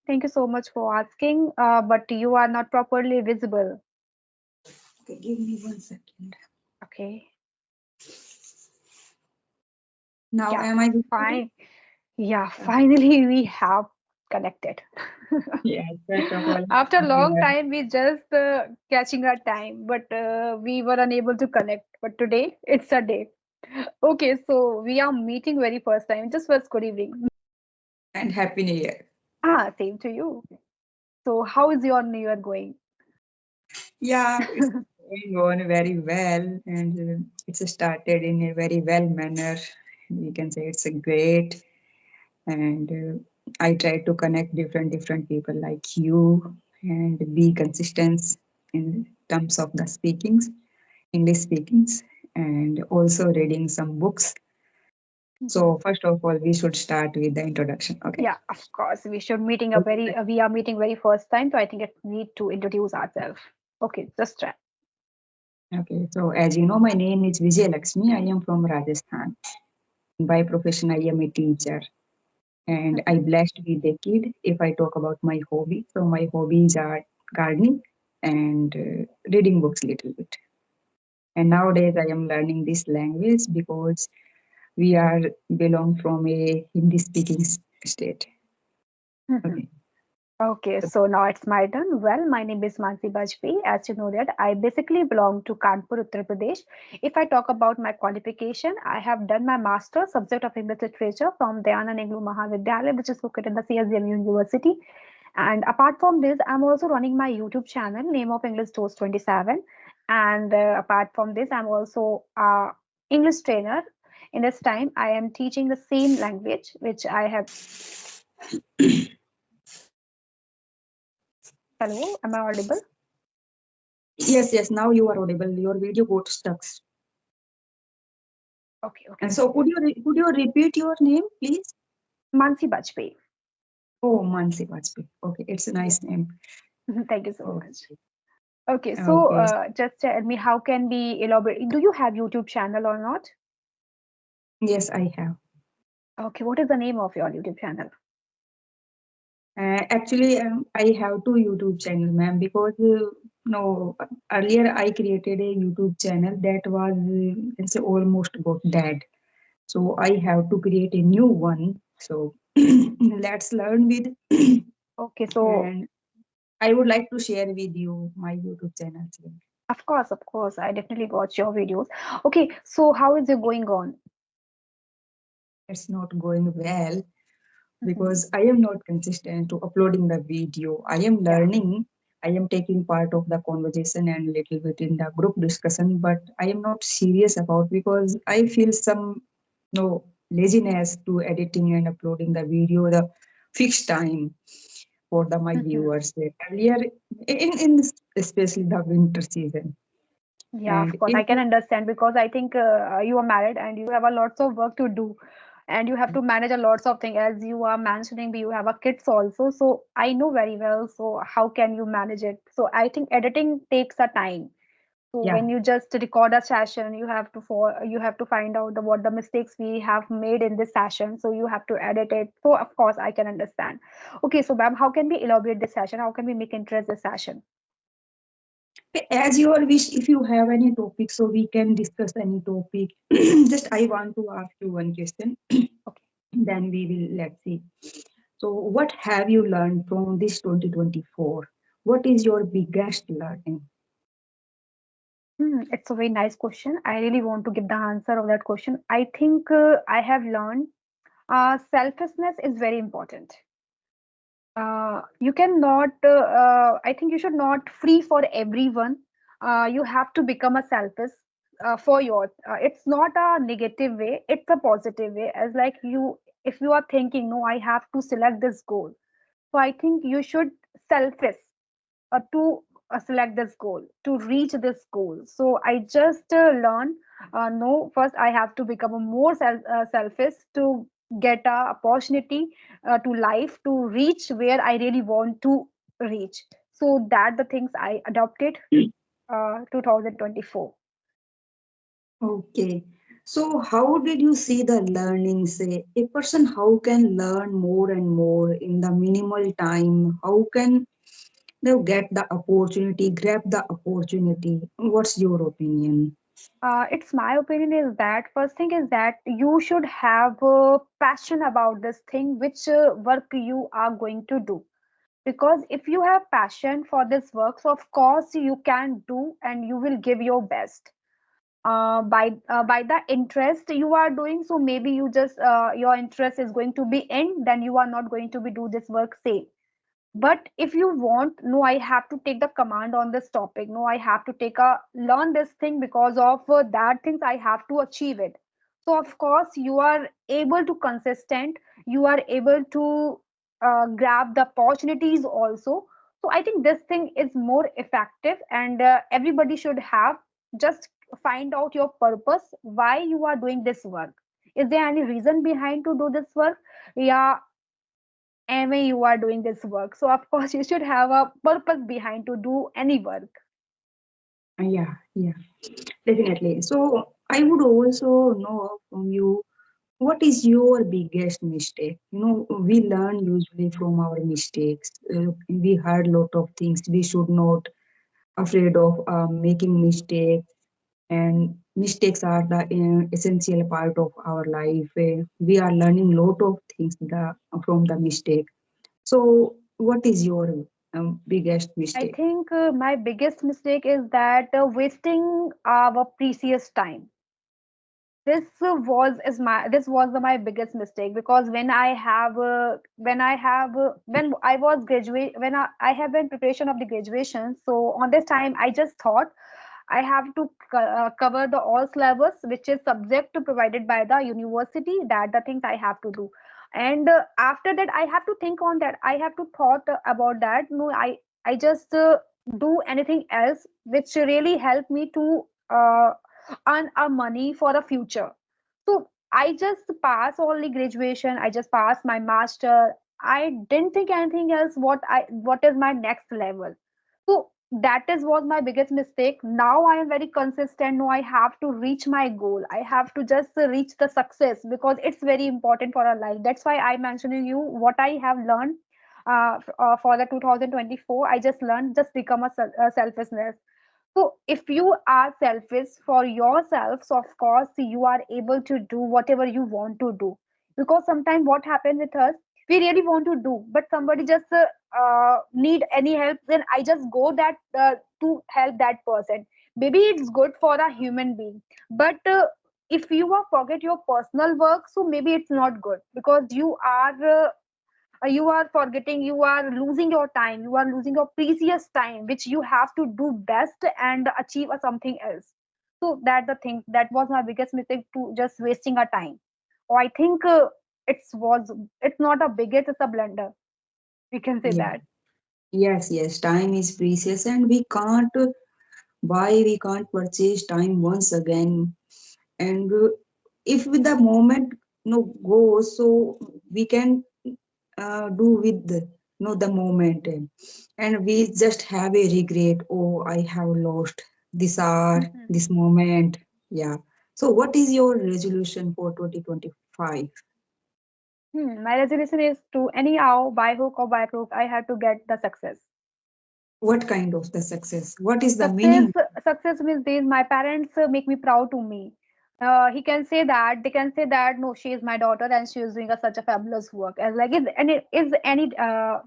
Thank you so much for asking, but you are not properly visible. Okay, give me 1 second. Okay. Now, Yeah, am I visible? fine. Yeah, Okay. finally we have connected. Yes, first of all, After a long everyone. time, we just catching our time, but we were unable to connect. But today, it's a day. Okay, so we are meeting very first time. Just first, good evening. And Happy New Year. Ah, same to you. So, how is your New Year going? Yeah, it's going on very well, and it's started in a very well manner. We can say it's a great, and I try to connect different people like you, and be consistent in terms of the speakings, English speakings, and also reading some books. Mhm. So first of all, we should start with the introduction. Okay. Yeah, of course. We should meeting a very we are meeting very first time, so I think it need to introduce ourselves. Okay, just try. Okay. So as you know, my name is Vijay Lakshmi. I am from Rajasthan. By profession, I am a teacher, and I Mhm. blessed with a kid. If I talk about my hobby, so my hobbies are gardening and reading books little bit. And nowadays, I am learning this language because we are belong from a Hindi speaking state. Mhm. Okay. Okay, So so now it's my turn. Well, my name is Mansi Bajpayee. As you know that I basically belong to Kanpur, Uttar Pradesh. If I talk about my qualification, I have done my master subject of English literature from Dayanand Inglu Mahavidyalaya, which is located in the CSDM University. And apart from this, I'm also running my YouTube channel, name of English Toast 27. And apart from this, I'm also a English trainer. In this time, I am teaching the same language which I have. Hello, am I audible? yes, yes. Now you are audible. Your video got stuck. Okay, And okay. so could you repeat your name, please? Mansi Bajpayee. Oh, Mansi Vajpayee. Okay, it's a Yeah. nice name. Thank you so much. Okay. Okay, so Okay. just tell me how can we elaborate? Do you have YouTube channel or not? Yes, I have. Okay, what is the name of your YouTube channel? Actually, I have two YouTube channel, ma'am, because no earlier I created a YouTube channel that was it's almost got dead. So I have to create a new one. So let's learn with, Okay, so and I would like to share with you my YouTube channel link. of course, I definitely watch your videos. Okay, so how is it going on? It's not going well Mhm. because I am not consistent to uploading the video. I am Yeah. learning. I am taking part of the conversation and little bit in the group discussion, but I am not serious about because I feel some no laziness to editing and uploading the video the fixed time for the my Mhm. viewers. Earlier in this, especially the winter season, Yeah, and of course, if I can understand because I think you are married and you have a lots of work to do, and you have to manage a lots of things. As you are mentioning, you have a kids also, so I know very well. So how can you manage it? So I think editing takes a time. So yeah. when you just record a session, you have to find out what the mistakes we have made in this session. So you have to edit it. So of course I can understand. Okay, so ma'am, how can we elaborate this session? How can we make interest this session? As your wish, if you have any topic, so we can discuss any topic. Just I want to ask you one question, Okay. then we will let's see. So, what have you learned from this 2024? What is your biggest learning? It's a very nice question. I really want to give the answer of that question. I think I have learned selflessness is very important. You cannot, I think you should not free for everyone. You have to become a selfish for your, it's not a negative way, it's a positive way. As like you, if you are thinking, no, I have to select this goal. So I think you should selfish to select this goal to reach this goal. So I just learn no, first I have to become a more selfish to get a opportunity to life to reach where I really want to reach. So that the things I adopted 2024. Okay. So, how did you see the learning? Say, a person how can learn more and more in the minimal time? How can they get the opportunity, grab the opportunity? What's your opinion? It's my opinion is that first thing is that you should have passion about this thing, which work you are going to do. Because if you have passion for this work, so of course you can do and you will give your best. By the interest you are doing, so maybe you just your interest is going to be in, then you are not going to be do this work same. But if you want, no, I have to take the command on this topic, no, I have to take a learn this thing, because of that things I have to achieve it. So of course you are able to consistent, you are able to grab the opportunities also. So I think this thing is more effective, and everybody should have just find out your purpose, why you are doing this work. Is there any reason behind to do this work? Yeah, and when you are doing this work, so of course you should have a purpose behind to do any work. Yeah, yeah, definitely. So, I would also know from you what is your biggest mistake. We learn usually from our mistakes. We heard a lot of things. We should not afraid of making mistakes, and mistakes are the essential part of our life. We are learning lot of things from the mistake. So, what is your biggest I mistake? think my biggest mistake is that wasting our precious time. This was my biggest mistake, because when I was graduate when I have been preparation of the graduation, so on this time I just thought I have to cover the all syllabus which is subject provided by the university, that the things I have to do. And after that I have to think on that, I have to thought about that. No, I just do anything else which really help me to uh, earn a money for the future. So I just pass only graduation, I just passed my master. I didn't think anything else what is my next level. So that is was my biggest mistake. Now I am very consistent. No, I have to reach my goal. I have to just reach the success, because it's very important for our life. That's why I mentioned you what I have learned for the 2024. I just learned just become a selflessness. So if you are selfish for yourself, so of course you are able to do whatever you want to do. Because sometimes what happens with us, we really want to do, but somebody just need any help, then I just go that to help that person. Maybe it's good for a human being, but if you are forget your personal work, so maybe it's not good, because you are forgetting, you are losing your time, you are losing your precious time which you have to do best and achieve something else. So that the thing that was my biggest mistake, to just wasting a time. Or I think it's not a bigot, it's a blunder, we can say Yeah. that. Yes, yes, time is precious and we can't buy, we can't purchase time once again. And if with the moment goes, so we can do with the moment, and we just have a regret. Oh, I have lost this hour, Mhm. this moment. Yeah. So, what is your resolution for 2025? My resolution is to anyhow by hook or by crook I have to get the success. What kind of the success? What is the Success, meaning? success means these my parents make me proud to me. He can say that they can say that no, she is my daughter and she is doing a, such a fabulous work. As like is any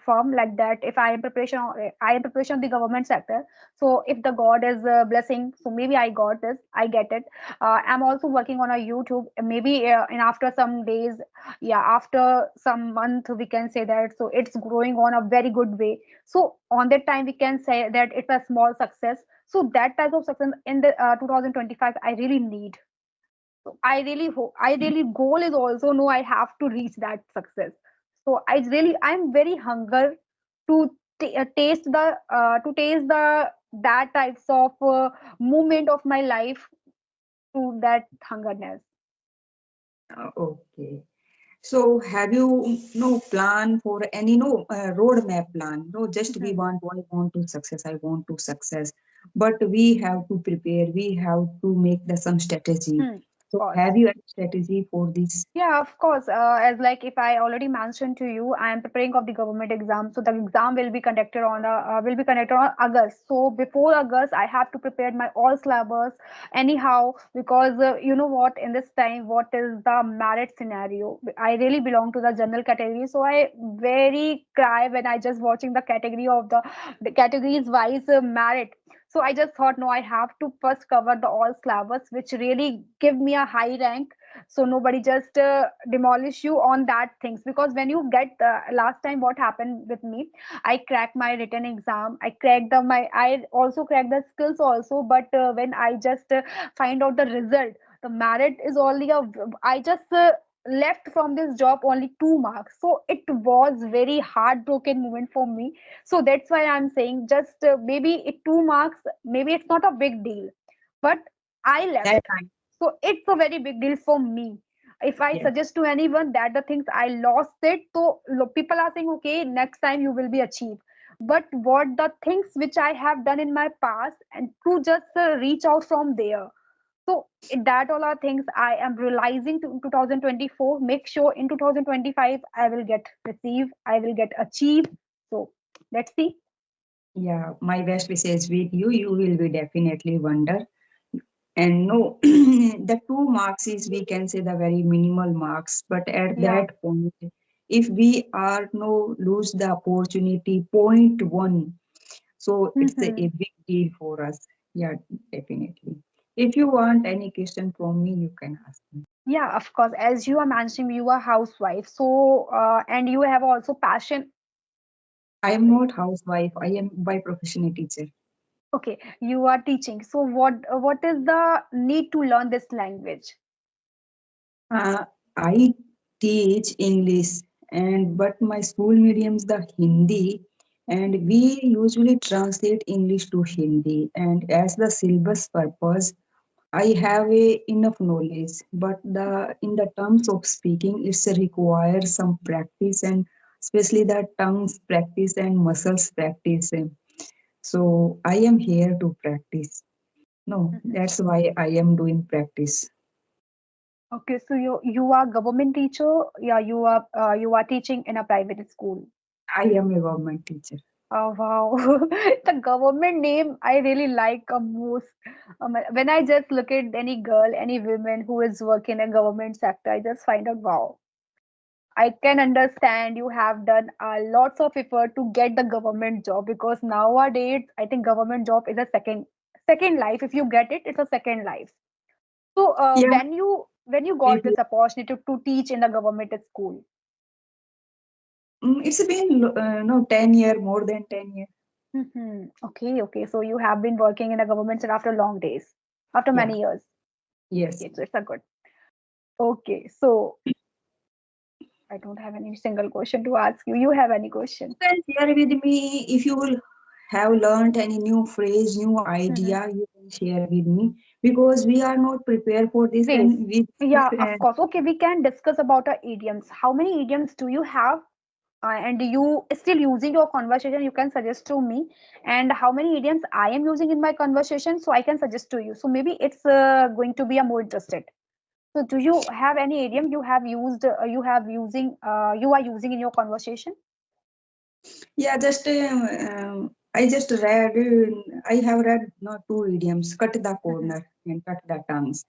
firm like that. If I am preparation of the government sector. So if the God is blessing, so maybe I got this, I get it. I'm also working on a YouTube. Maybe in after some days, yeah, after some month we can say that. So it's growing on a very good way. So on that time we can say that it's a small success. So that type of success in the 2025 I really need. So I really hope, I really goal is also no, I have to reach that success. So I'm very hunger to taste the that types of movement of my life, to that hungerness. Okay. So, have you no plan for any no roadmap plan? No, just we Mhm. want, I want to success, I want to success, but we have to prepare. We have to make the some strategy. Hmm. of So course. have you any strategy for this? Yeah, of course. As like if I already mentioned to you, I am preparing of the government exam. So the exam will be conducted on August. So before August, I have to prepare my all syllabus anyhow because you know what, in this time, what is the merit scenario? I really belong to the general category, so I very cry when I just watching the category of the categories wise merit. So I just thought, no, I have to first cover the all syllabus, which really give me a high rank, so nobody just demolish you on that things. Because when you get last time what happened with me, I cracked my written exam, I also cracked the skills also, but when I just find out the result, the merit is only a I just left from this job only 2 marks, so it was very heartbroken moment for me. So that's why I'm saying, just maybe 2 marks, maybe it's not a big deal, but I That left, time, so it's a very big deal for me. If I yeah, suggest to anyone that the things I lost it, so people are saying, okay, next time you will be achieved. But what the things which I have done in my past and to just reach out from there. So that all are things I am realizing to 2024. Make sure in 2025 I will get receive, I will get achieve. So let's see. yeah, my best wishes with you. You will be definitely wonder. And no, the 2 marks is, we can say, the very minimal marks. But at Yeah. that point, if we are no lose the opportunity, point one, so it's a big deal for us. Yeah, definitely. If you want any question from me, you can ask me. Yeah, of course. As you are mentioning, you are housewife. So, and you have also passion. I am Sorry. not housewife. I am by profession a teacher. Okay, you are teaching. So, what is the need to learn this language? Uh, I teach English, and but my school medium's the Hindi, and we usually translate English to Hindi. And as the syllabus purpose, I have a enough knowledge, but the in the terms of speaking, it's requires some practice, and especially the tongues practice and muscles practice. So I am here to practice. No, Mhm. that's why I am doing practice. Okay, so you are government teacher. Yeah, you are teaching in a private school. I am a government teacher. Oh wow, the government name I really like most. When I just look at any girl, any woman who is working in a government sector, I just find out, wow, I can understand you have done lots of effort to get the government job, because nowadays I think government job is a second life. If you get it, it's a second life. So Yeah, when you if got this opportunity to teach in the government school. it's been no 10 year, more than 10 year. Okay, okay. So you have been working in a government sector after long days, after Yeah, many years. yes. Okay, so it's a good. Okay, so I don't have any single question to ask you. You have any question? You can share with me if you will have learned any new phrase, new Mm-hmm. idea. You can share with me because we are not prepared for this, Please. and we discuss. Yeah, of course. Okay, we can discuss about idioms. How many idioms do you have? And you still using your conversation, you can suggest to me. And how many idioms I am using in my conversation, so I can suggest to you. So maybe it's going to be a more interested. So do you have any idiom you have used, you are using in your conversation? Yeah, just I just read. I have read no two idioms: cut the Mhm, corner and cut the tongues.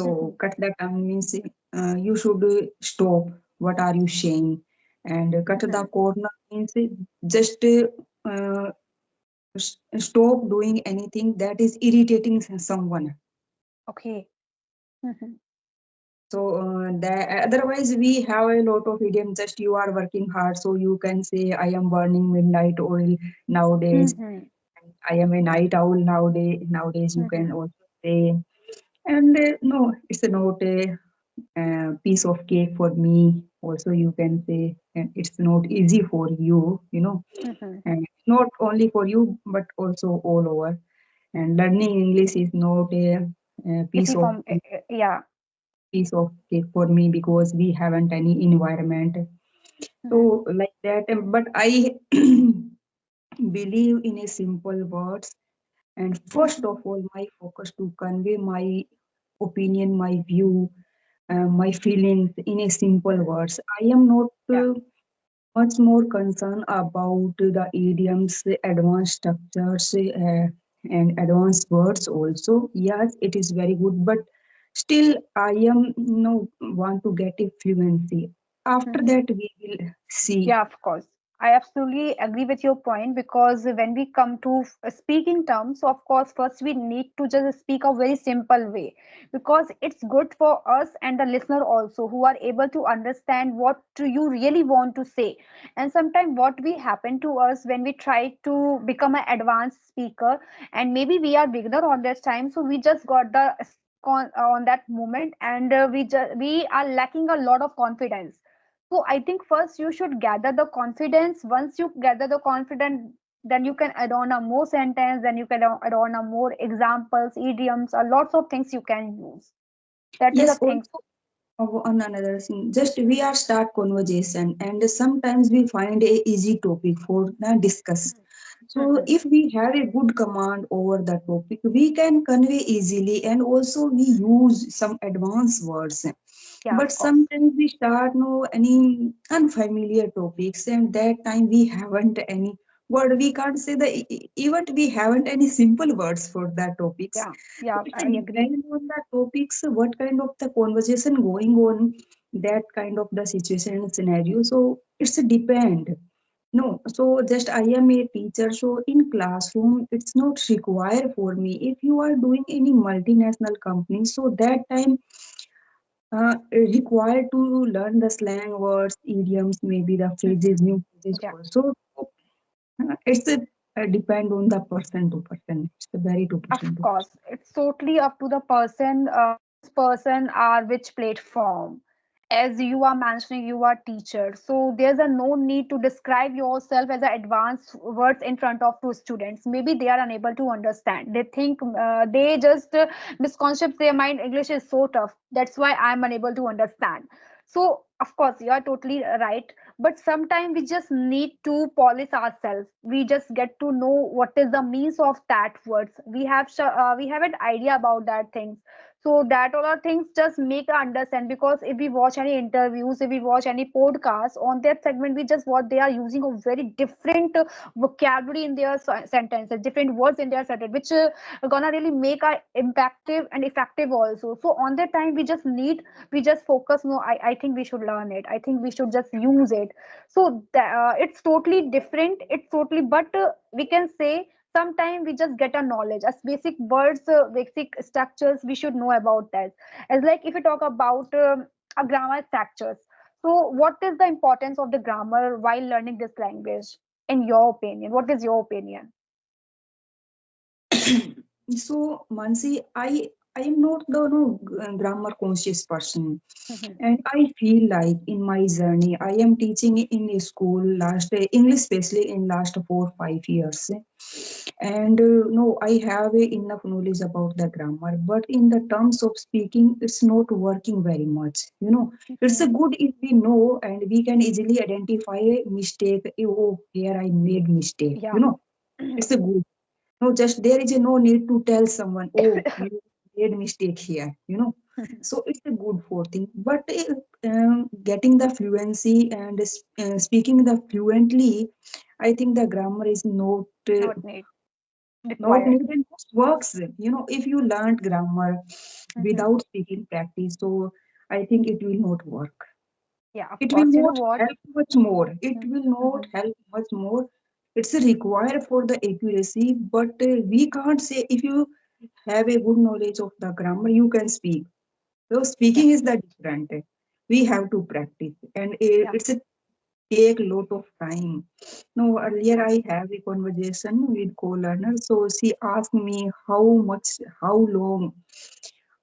mhm. So cut the tongue means you should stop. What are you saying? And cut the Mhm. corner means just stop doing anything that is irritating someone. Okay. Mhm, So that otherwise we have a lot of idioms. Just you are working hard, so you can say I am burning midnight oil nowadays. mhm, I am a night owl nowadays. Nowadays you can mhm, also say. And no, it's not a piece of cake for me. Also, you can say it's not easy for you. mhm. And not only for you, but also all over. And learning English is not a Easy form, yeah. piece of cake for me because we haven't any environment. Mhm, So like that, but I believe in a simple words. And first mhm, of all, my focus to convey my opinion, my view, my feelings in a simple Mhm. words. I am not Yeah. much more concerned about the idioms, advanced structures, and advanced words also. Yes, it is very good, but still I am no want to get a fluency. After Mhm. that, we will see. Yeah, of course. I absolutely agree with your point because when we come to speaking terms, so of course, first we need to just speak a very simple way because it's good for us and the listener also who are able to understand what do you really want to say. And sometimes what we happen to us when we try to become an advanced speaker, and maybe we are beginner on this time, so we just got the on that moment, and we are lacking a lot of confidence. So I think first you should gather the confidence. Once you gather the confidence, then you can add on a more sentence, then you can add on a more examples, idioms, lots of things you can use. That is a Yes, thing. also on another thing, just we are start conversation, and sometimes we find a easy topic for discuss. So Mhm. if we have a good command over the topic, we can convey easily, and also we use some advanced words. Yeah, But of course. sometimes we start know any unfamiliar topics, and that time we haven't any word. We can't say the even we haven't any simple words for that topics. Yeah, So yeah, it's a I agree. depend on the topics, what kind of the conversation going on, that kind of the situation and scenario. So it's a depend. No, so just I am a teacher. So in classroom, it's not required for me. If you are doing any multinational company, so that time required to learn the slang words, idioms, maybe the phrases, Mhm. new phrases Yeah. also. It's a depend on the person to person. It's a very to Of person to person. course, it's totally up to the person, which person are which platform. As you are mentioning, you are teacher, so there's a no need to describe yourself as a advanced words in front of two students. Maybe they are unable to understand. They think they just misconcept their mind. English is so tough. That's why I'm unable to understand. So of course, you are totally right, but sometimes we just need to polish ourselves. We just get to know what is the means of that words. We have an idea about that things, so that all are things just make us understand. Because if we watch any interviews, if we watch any podcast on that segment, we just what they are using a very different vocabulary in their sentences, different words in their sentence, which gonna really make our impactive and effective also. So on that time we just focus. No, I think we should learn it. I think we should just use it. So it's totally different. It's totally, but we can say sometimes we just get a knowledge as basic words, basic structures we should know about that. As like if we talk about a grammar structures, so what is the importance of the grammar while learning this language, in your opinion? What is your opinion? So Mansi, I am not the no grammar conscious person, Mhm. and I feel like in my journey, I am teaching in a school last English, especially in last 4 5 years, and no, I have enough knowledge about the grammar, but in the terms of speaking, it's not working very much. It's a Mhm. good if we know and we can easily identify a mistake. Oh, here I made mistake. Yeah. It's a good. No, just there is a no need to tell someone, oh, you made mistake here. So it's a good for thing. But getting the fluency and speaking the fluently, I think the grammar is Not need not required. needed. Just works. If you learned grammar Mhm. without speaking practice, so I think it will not work. Yeah, of It will course. You know not what? help much more. It Mhm. will not Mhm. help much more. It's required for the accuracy, but we can't say if you have a good knowledge of the grammar, you can speak. So Yeah. speaking is the different. We have to practice, and Yeah. it's a take lot of time. No, earlier I have a conversation with co-learner, so she asked me how long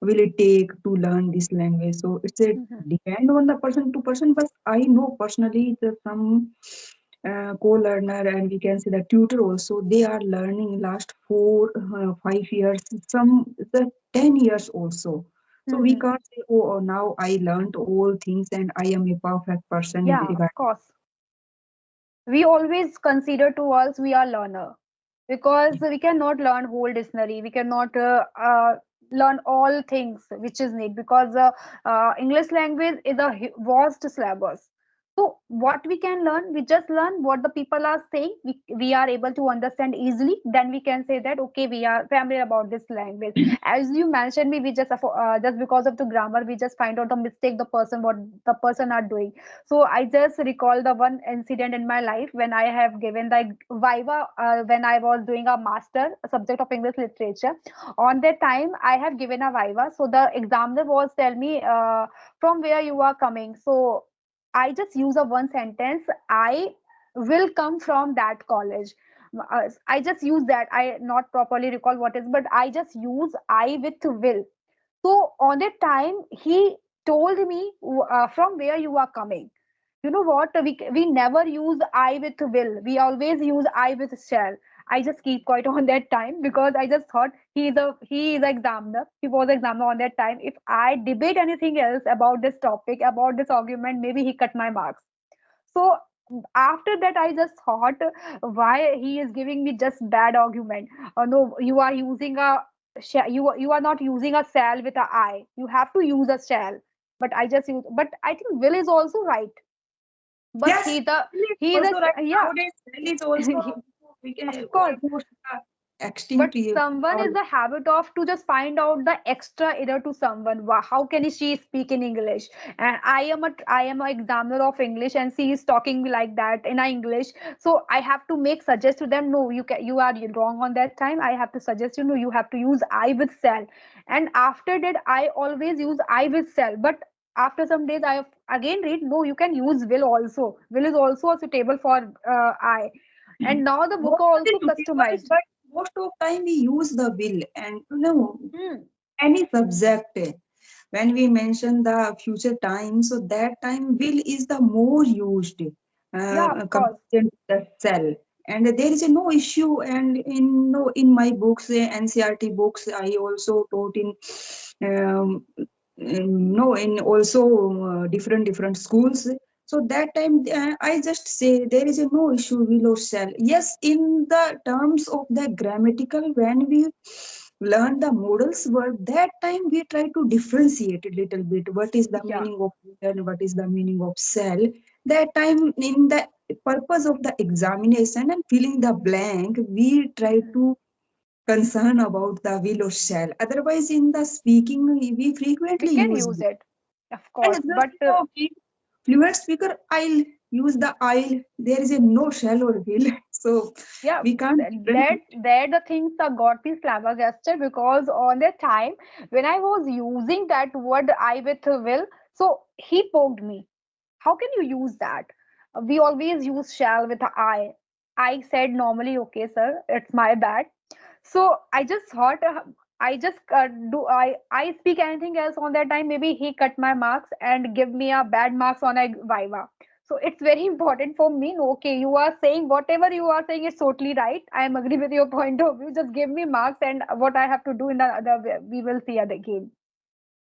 will it take to learn this language. So it's a Mhm. depend on the person to person, but I know personally that some co-learner and we can say the tutor also they are learning last 4 5 years, some the 10 years also. So we Mhm. can't say, oh, now I learned all things and I am a perfect person Yeah, of regarding. course. We always consider to us we are learner because we cannot learn whole dictionary. We cannot. learn all things which is need, because English language is a vast syllabus. So what we can learn, we just learn what the people are saying, we are able to understand easily, then we can say that okay, we are familiar about this language. As you mentioned me, we just because of the grammar we just find out the mistake the person, what the person are doing. So I just recall the one incident in my life when I have given the viva, when I was doing a master subject of English literature. On that time I have given a viva, so the examiner was tell me, from where you are coming. So I just use a one sentence, I will come from that college. I just use that, I not properly recall what is, but I just use I with will. So on that time he told me, from where you are coming. You know what, we never use I with will, we always use I with shall. I just keep quiet on that time because I just thought he is a examiner, he was examiner on that time. If I debate anything else about this topic, about this argument, maybe he cut my marks. So after that I just thought, why he is giving me just bad argument. No, you are using a you are not using a shall with a I, you have to use a shall. But I just use, but I think will is also right. But Yes, it's he is also right. a yeah. Nowadays, cell is also we can Of course. almost But extinct someone or is the habit of to just find out the extra error to someone. How can she speak in English? And I am a examiner of English, and she is talking like that in a English. So I have to make suggest to them. No, you are wrong on that time. I have to suggest you. No, you have to use I with shall. And after that, I always use I with shall. But after some days, I again read. No, you can use will also. Will is also suitable for I. And now the book not are only also to revise, customized. but most of time we use the will and Hmm. any subject. When we mention the future time, so that time will is the more used Yeah, of course. compared to the cell. And there is a no issue. And in no in my books, NCRT books, I also taught um, no in also different schools. So that time I just say there is a no issue will or shall. Yes, in the terms of the grammatical, when we learn the models word, that time we try to differentiate a little bit what is the Yeah. meaning of will and what is the meaning of shall. That time in the purpose of the examination and filling the blank, we try Mhm. to concern about the will or shall. Otherwise in the speaking we We frequently can use use will. it, of And course. just But being fluent speaker, I'll use the I'll. There is a no shall or will. So yeah, we can't differentiate. that the things that got me flabbergasted, because on that time when I was using that word I with will, so he poked me. How can you use that? We always use shall with a I. I said normally, okay, sir, it's my bad. So I just thought, I just do I speak anything else on that time, maybe he cut my marks and give me a bad marks on a viva. So it's very important for me. Okay, you are saying whatever you are saying is totally right. I am agree with your point of view. Just give me marks, and what I have to do in the other way, we will see again.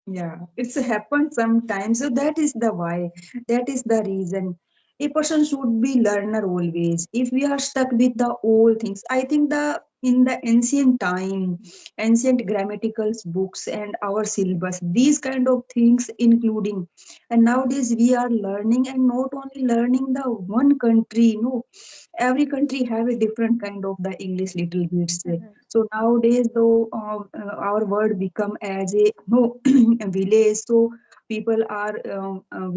Yeah, it's happened sometimes. So that is the why. That is the reason. A person should be learner always. If we are stuck with the old things, I think the in the ancient time, ancient grammaticals books and our syllabus, these kind of things including. And nowadays we are learning and not only learning the one country, no, every country have a different kind of the English little bits. Mhm. So nowadays, though our word become as a no village, so people are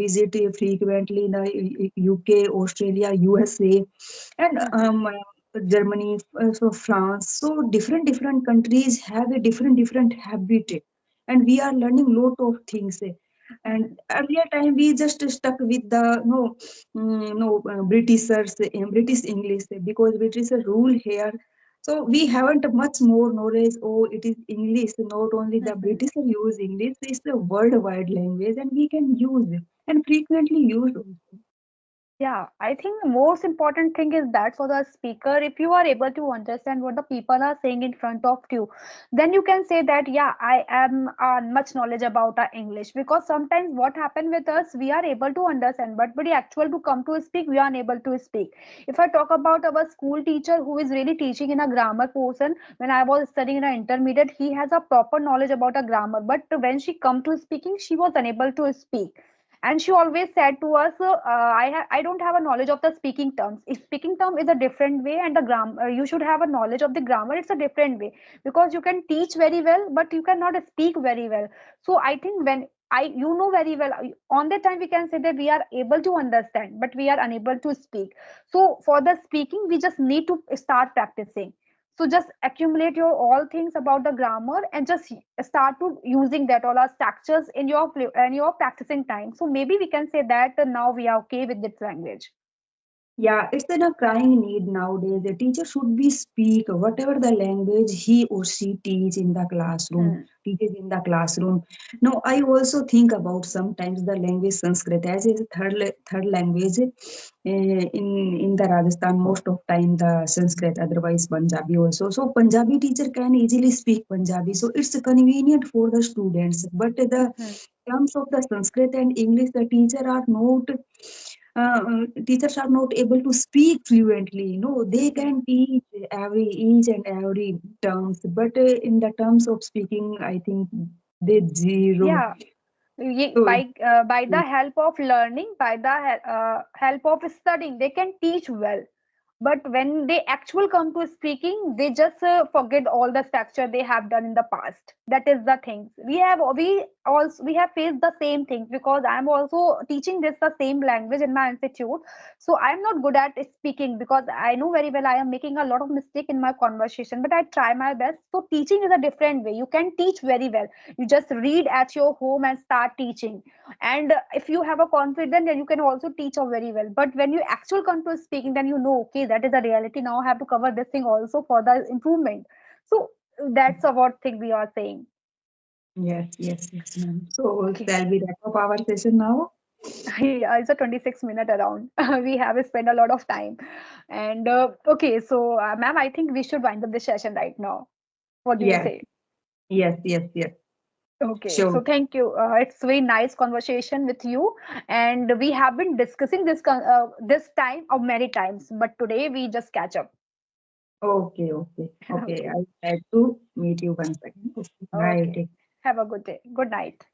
visit frequently in the UK, Australia, USA, and Mhm. Germany, so France. So different countries have a different habit, and we are learning lot of things. And Mhm. earlier time we just stuck with the Britishers, British English because British rule here. So we haven't much more knowledge. Oh, it is English. Not only the Mhm. British use English, it's a worldwide language, and we can use it and frequently use also. Yeah, I think the most important thing is that for the speaker, if you are able to understand what the people are saying in front of you, then you can say that, yeah, I am much knowledge about English. Because sometimes what happen with us, we are able to understand, but the actual to come to speak, we are unable to speak. If I talk about our school teacher who is really teaching in a grammar portion, when I was studying in an intermediate, he has a proper knowledge about a grammar, but when she come to speaking, she was unable to speak. And she always said to us, I don't have a knowledge of the speaking terms. If speaking term is a different way, and the grammar, you should have a knowledge of the grammar, it's a different way. Because you can teach very well, but you cannot speak very well. So I think when you know very well, on that time we can say that we are able to understand, but we are unable to speak. So for the speaking, we just need to start practicing. So just accumulate your all things about the grammar and just start to using that all our structures in your practicing time. So maybe we can say that now we are okay with this language. Yeah, it's in a crying need nowadays. The teacher should be speak whatever the language he or she teach in the classroom, Hmm. teaches in the classroom. Now, I also think about sometimes the language Sanskrit as is third language in the Rajasthan. Most of time the Sanskrit, otherwise Punjabi also. So Punjabi teacher can easily speak Punjabi, so it's convenient for the students. But the Hmm. terms of the Sanskrit and English, the teachers are not able to speak fluently. No, they Hmm. can teach every each and every terms, but in the terms of speaking, I think they zero. Yeah, So by the help of learning, by the help of studying, they can teach well. But when they actual come to speaking, they just forget all the structure they have done in the past. That is the thing. We have faced the same thing, because I'm also teaching this the same language in my institute. So I'm not good at speaking, because I know very well I am making a lot of mistake in my conversation, but I try my best. So teaching is a different way. You can teach very well. You just read at your home and start teaching. And if you have a confidence, then you can also teach very well. But when you actual come to speaking, then you know, okay, that is a reality. Now I have to cover this thing also for the improvement. So that's a what thing we are saying. yes, yes, yes, ma'am. So Okay. shall we wrap up our session now? Yeah, it's a 26-minute around. We have spent a lot of time. And okay, so ma'am, I think we should wind up this session right now. What do you Yes, say? yes, yes, yes. Okay, Sure. so thank you. It's very nice conversation with you, and we have been discussing this time of many times, but today we just catch up. Okay, okay, okay. Okay, I would like to meet you once again. Okay, bye. okay. Take Have a good day. Good night.